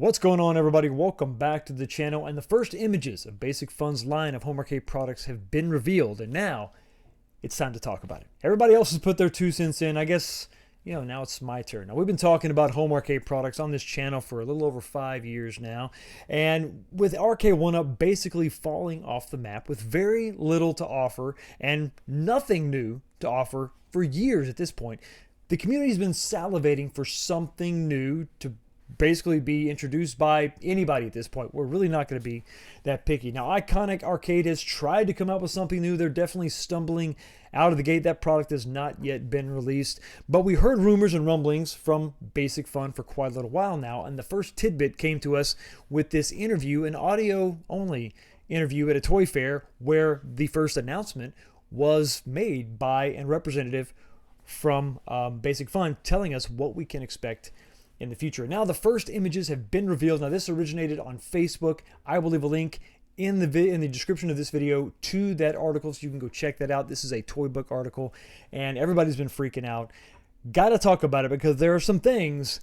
What's going on, everybody? Welcome back to the channel. And the first images of Basic Fun's line of home arcade products have been revealed, and now it's time to talk about it. Everybody else has put their 2 cents in. I guess, now it's my turn. Now, we've been talking about home arcade products on this channel for a little over 5 years now, and with Arcade1Up basically falling off the map with very little to offer and nothing new to offer for years at this point, the community's been salivating for something new to basically be introduced by anybody at this point. We're really not going to be that picky. Now, Iconic Arcade has tried to come up with something new. They're definitely stumbling out of the gate. That product has not yet been released, but we heard rumors and rumblings from Basic Fun for quite a little while now, and the first tidbit came to us with this interview, an audio only interview at a toy fair, where the first announcement was made by a representative from Basic Fun telling us what we can expect in the future. Now, the first images have been revealed. Now, this originated on Facebook. I will leave a link in the description of this video to that article, so you can go check that out. This is a toy book article, and everybody's been freaking out. Got to talk about it because there are some things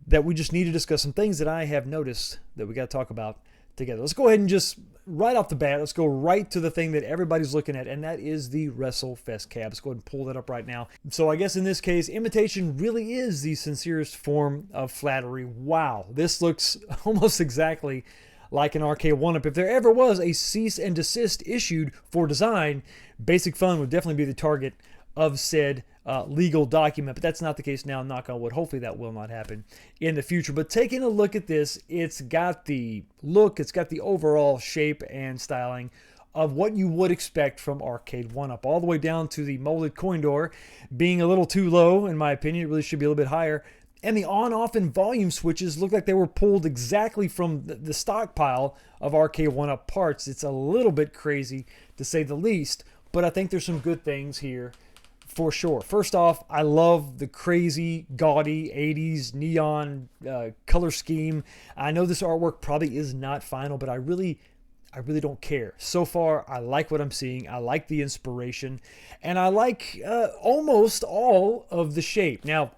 that we just need to discuss, some things that I have noticed that we got to talk about together. Let's go ahead and just right off the bat, let's go right to the thing that everybody's looking at, and that is the WrestleFest Cab. Let's go ahead and pull that up right now. So I guess in this case, imitation really is the sincerest form of flattery. Wow, this looks almost exactly like an Arcade1Up. If there ever was a cease and desist issued for design, Basic Fun would definitely be the target of said legal document, but that's not the case now. Knock on wood. Hopefully that will not happen in the future. But taking a look at this, it's got the look, it's got the overall shape and styling of what you would expect from Arcade1Up, all the way down to the molded coin door being a little too low, in my opinion. It really should be a little bit higher. And the on-off and volume switches look like they were pulled exactly from the stockpile of Arcade1Up parts. It's a little bit crazy, to say the least, but I think there's some good things here for sure. First off, I love the crazy, gaudy 80s neon color scheme. I know this artwork probably is not final, but I really don't care. So far, I like what I'm seeing. I like the inspiration, and I like almost all of the shape. Now,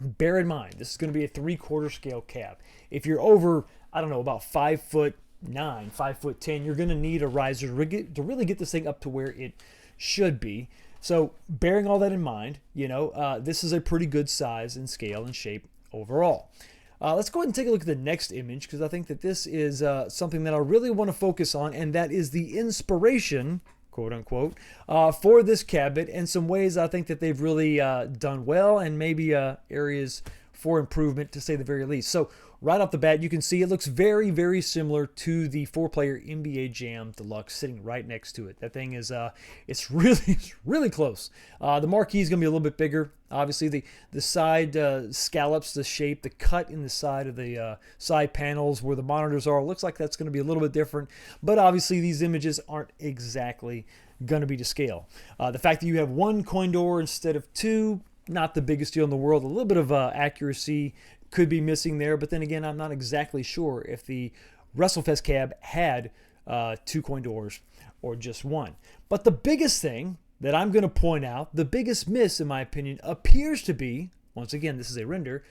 bear in mind, this is going to be a 3/4 scale cab. If you're over, I don't know, about 5'9", 5'10", you're going to need a riser to really get this thing up to where it should be. So bearing all that in mind, this is a pretty good size and scale and shape overall. Let's go ahead and take a look at the next image, because I think that this is something that I really want to focus on, and that is the inspiration, quote unquote, for this cabinet, and some ways I think that they've really done well, and maybe areas for improvement, to say the very least. So right off the bat, you can see it looks very, very similar to the 4-player NBA Jam Deluxe sitting right next to it. That thing is, it's really close. The marquee is going to be a little bit bigger. Obviously, the side scallops, the shape, the cut in the side of the side panels where the monitors are, looks like that's going to be a little bit different. But obviously, these images aren't exactly going to be to scale. The fact that you have 1 coin door instead of 2, not the biggest deal in the world. A little bit of accuracy could be missing there, but then again, I'm not exactly sure if the WrestleFest Cab had 2 coin doors or just 1. But the biggest thing that I'm going to point out, the biggest miss, in my opinion, appears to be, once again, this is a render,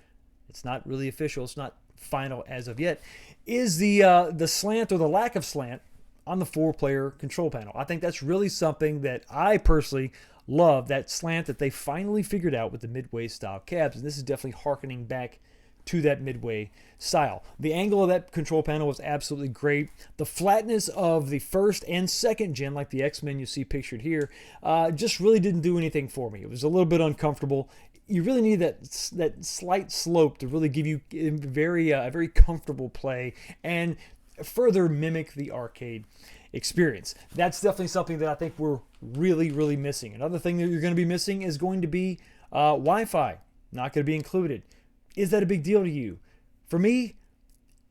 it's not really official, it's not final as of yet, is the slant, or the lack of slant, on the 4-player control panel. I think that's really something that I personally love, that slant that they finally figured out with the Midway style cabs, and this is definitely harkening back to that Midway style. The angle of that control panel was absolutely great. The flatness of the first and second gen, like the X-Men you see pictured here, just really didn't do anything for me. It was a little bit uncomfortable. You really need that slight slope to really give you a very comfortable play and further mimic the arcade experience. That's definitely something that I think we're really missing. Another thing that you're going to be missing is going to be Wi-Fi. Not going to be included. Is that a big deal to you? For me,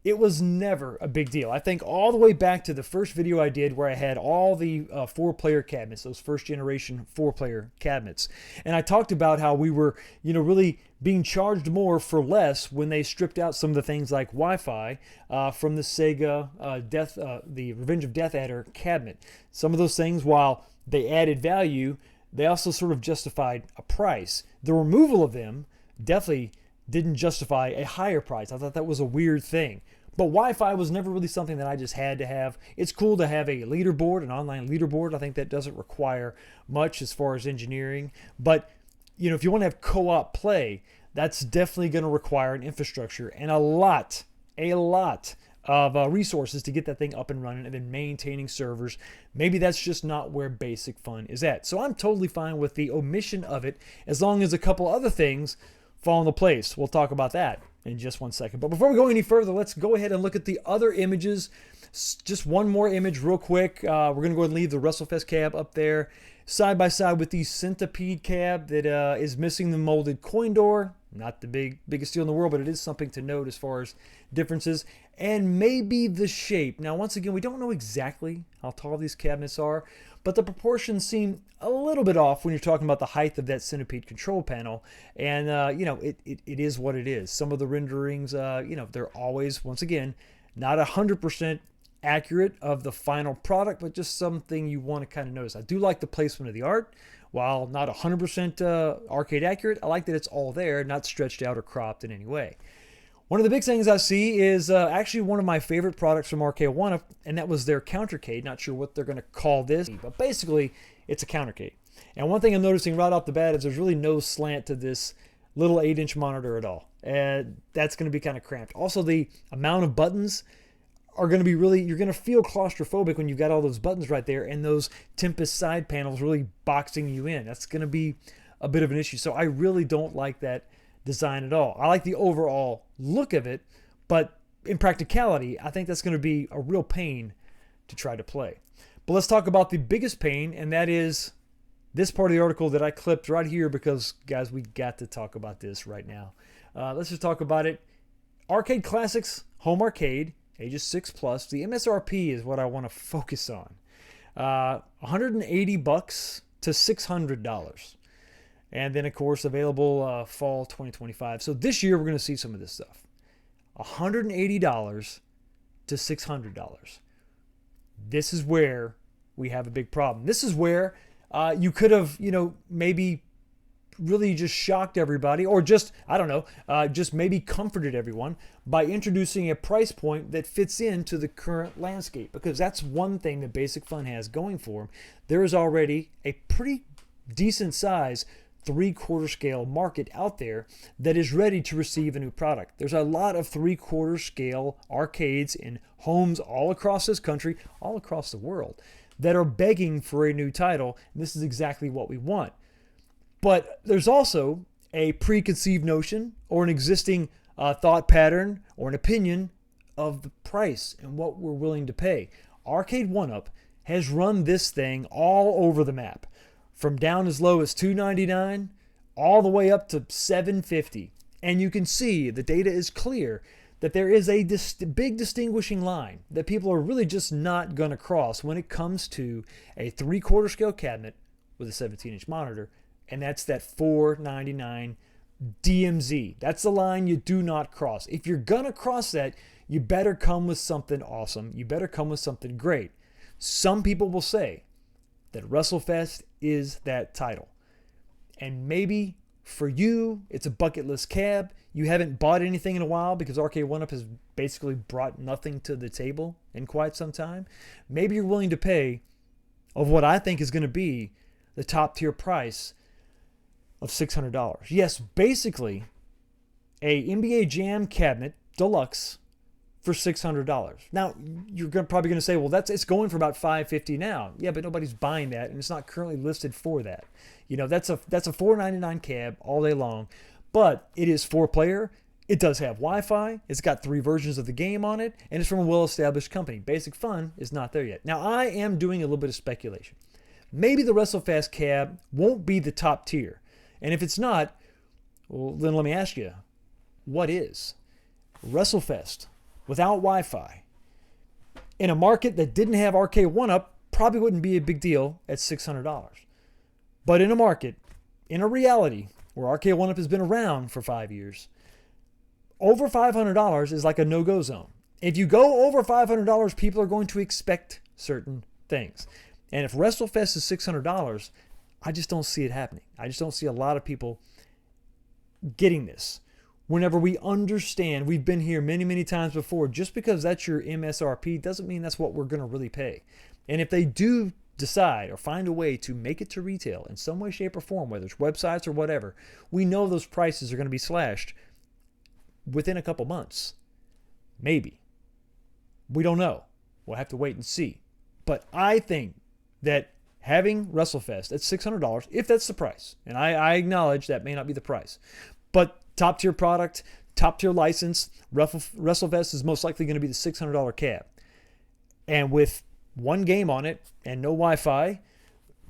it was never a big deal. I think all the way back to the first video I did, where I had all the 4-player cabinets, those first generation 4-player cabinets. And I talked about how we were, really being charged more for less when they stripped out some of the things like Wi-Fi from the Sega the Revenge of Death Adder cabinet. Some of those things, while they added value, they also sort of justified a price. The removal of them definitely didn't justify a higher price. I thought that was a weird thing. But Wi-Fi was never really something that I just had to have. It's cool to have a leaderboard, an online leaderboard. I think that doesn't require much as far as engineering. But, if you want to have co-op play, that's definitely going to require an infrastructure and a lot of resources to get that thing up and running, and then maintaining servers. Maybe that's just not where Basic Fun is at. So I'm totally fine with the omission of it, as long as a couple other things fall into place. We'll talk about that in just one second. But before we go any further, let's go ahead and look at the other images. Just one more image real quick. We're going to go ahead and leave the WrestleFest cab up there side by side with the Centipede cab that is missing the molded coin door. Not the biggest deal in the world, but it is something to note as far as differences. And maybe the shape. Now, once again, we don't know exactly how tall these cabinets are, but the proportions seem a little bit off when you're talking about the height of that Centipede control panel. And, it is what it is. Some of the renderings, they're always, once again, not 100% accurate of the final product, but just something you want to kind of notice. I do like the placement of the art. While not 100% arcade accurate, I like that it's all there, not stretched out or cropped in any way. One of the big things I see is actually one of my favorite products from Arcade1Up, and that was their countercade. Not sure what they're going to call this, but basically it's a countercade. And one thing I'm noticing right off the bat is there's really no slant to this little 8-inch monitor at all. And that's going to be kind of cramped. Also, the amount of buttons are going to be you're going to feel claustrophobic when you've got all those buttons right there and those Tempest side panels really boxing you in. That's going to be a bit of an issue. So I really don't like that design at all. I like the overall look of it, but in practicality, I think that's going to be a real pain to try to play. But let's talk about the biggest pain, and that is this part of the article that I clipped right here because, guys, we got to talk about this right now. Let's just talk about it. Arcade Classics Home Arcade, ages 6+. The MSRP is what I want to focus on. $180 to $600. And then, of course, available fall 2025. So this year, we're going to see some of this stuff. $180 to $600. This is where we have a big problem. This is where you could have, maybe really just shocked everybody, or just, I don't know, just maybe comforted everyone by introducing a price point that fits into the current landscape. Because that's one thing that Basic Fun has going for them. There is already a pretty decent size 3/4 scale market out there that is ready to receive a new product. There's a lot of 3/4 scale arcades in homes all across this country, all across the world, that are begging for a new title. And this is exactly what we want. But there's also a preconceived notion or an existing thought pattern or an opinion of the price and what we're willing to pay. Arcade1Up has run this thing all over the map, from down as low as $299 all the way up to $750. And you can see the data is clear that there is a big distinguishing line that people are really just not going to cross when it comes to a 3/4 scale cabinet with a 17-inch monitor. And that's that $499 DMZ. That's the line you do not cross. If you're going to cross that, you better come with something awesome. You better come with something great. Some people will say that WrestleFest is that title. And maybe for you, it's a bucket list cab. You haven't bought anything in a while because Arcade1Up has basically brought nothing to the table in quite some time. Maybe you're willing to pay of what I think is going to be the top tier price of $600. Yes, basically a NBA Jam cabinet deluxe for $600. Now, you're probably going to say, well, it's going for about $550 now. Yeah, but nobody's buying that, and it's not currently listed for that. That's a $499 cab all day long, but it is 4-player. It does have Wi-Fi. It's got 3 versions of the game on it, and it's from a well-established company. Basic Fun is not there yet. Now, I am doing a little bit of speculation. Maybe the WrestleFest cab won't be the top tier. And if it's not, well, then let me ask you, what is? WrestleFest without Wi-Fi in a market that didn't have Arcade1Up probably wouldn't be a big deal at $600. But in a market, in a reality where Arcade1Up has been around for 5 years, over $500 is like a no-go zone. If you go over $500, people are going to expect certain things. And if WrestleFest is $600, I just don't see it happening. I just don't see a lot of people getting this. whenever we understand, we've been here many, many times before, just because that's your MSRP doesn't mean that's what we're going to really pay. And if they do decide or find a way to make it to retail in some way, shape, or form, whether it's websites or whatever, we know those prices are going to be slashed within a couple months. Maybe. We don't know. We'll have to wait and see. But I think that having WrestleFest at $600, if that's the price, and I acknowledge that may not be the price, but top tier product, top tier license, WrestleFest is most likely going to be the $600 cab. And with one game on it and no Wi-Fi,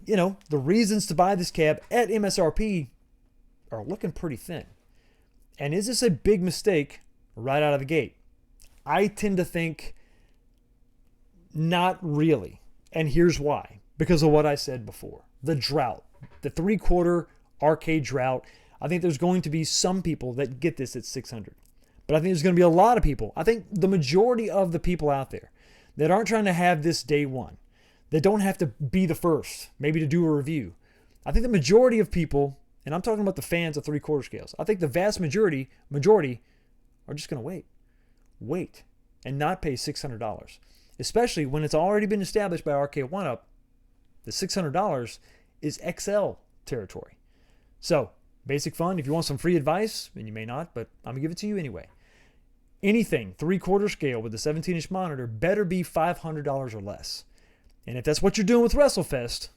the reasons to buy this cab at MSRP are looking pretty thin. And is this a big mistake right out of the gate? I tend to think not really. And here's why. Because of what I said before. The drought. The 3/4 arcade drought. I think there's going to be some people that get this at $600. But I think there's going to be a lot of people. I think the majority of the people out there that aren't trying to have this day one, that don't have to be the first, maybe to do a review. I think the majority of people, and I'm talking about the fans of 3/4 scales, I think the vast majority are just going to wait and not pay $600. Especially when it's already been established by Arcade 1-Up, the $600 is XL territory. So, Basic Fun, if you want some free advice, and you may not, but I'm going to give it to you anyway. Anything 3/4 scale with a 17-inch monitor better be $500 or less. And if that's what you're doing with WrestleFest,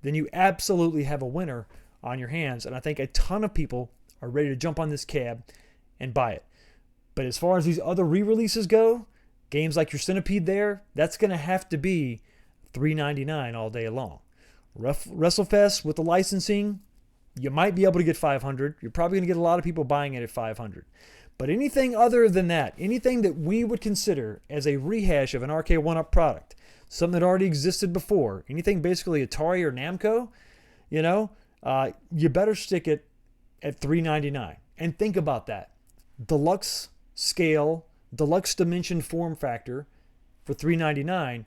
then you absolutely have a winner on your hands. And I think a ton of people are ready to jump on this cab and buy it. But as far as these other re-releases go, games like your Centipede there, that's going to have to be $399 all day long. WrestleFest with the licensing, you might be able to get $500. You're probably going to get a lot of people buying it at $500. But anything other than that, anything that we would consider as a rehash of an Arcade 1-Up product, something that already existed before, anything basically Atari or Namco, you better stick it at $399. And think about that. Deluxe scale, deluxe dimension form factor for $399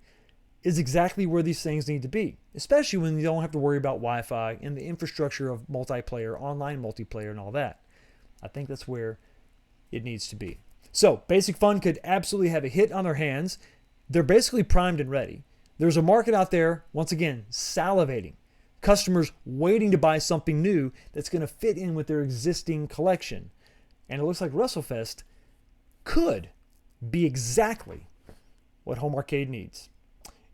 is exactly where these things need to be, especially when you don't have to worry about Wi-Fi and the infrastructure of multiplayer, online multiplayer, and all that. I think that's where it needs to be. So, Basic Fun could absolutely have a hit on their hands. They're basically primed and ready. There's a market out there, once again, salivating. Customers waiting to buy something new that's going to fit in with their existing collection. And it looks like WrestleFest could be exactly what home arcade needs.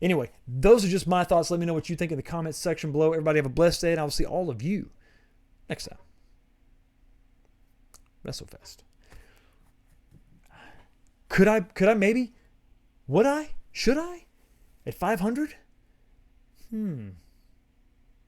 Anyway, those are just my thoughts. Let me know what you think in the comments section below. Everybody have a blessed day, and I will see all of you next time. WrestleFest. Could I maybe? Would I? Should I? At 500?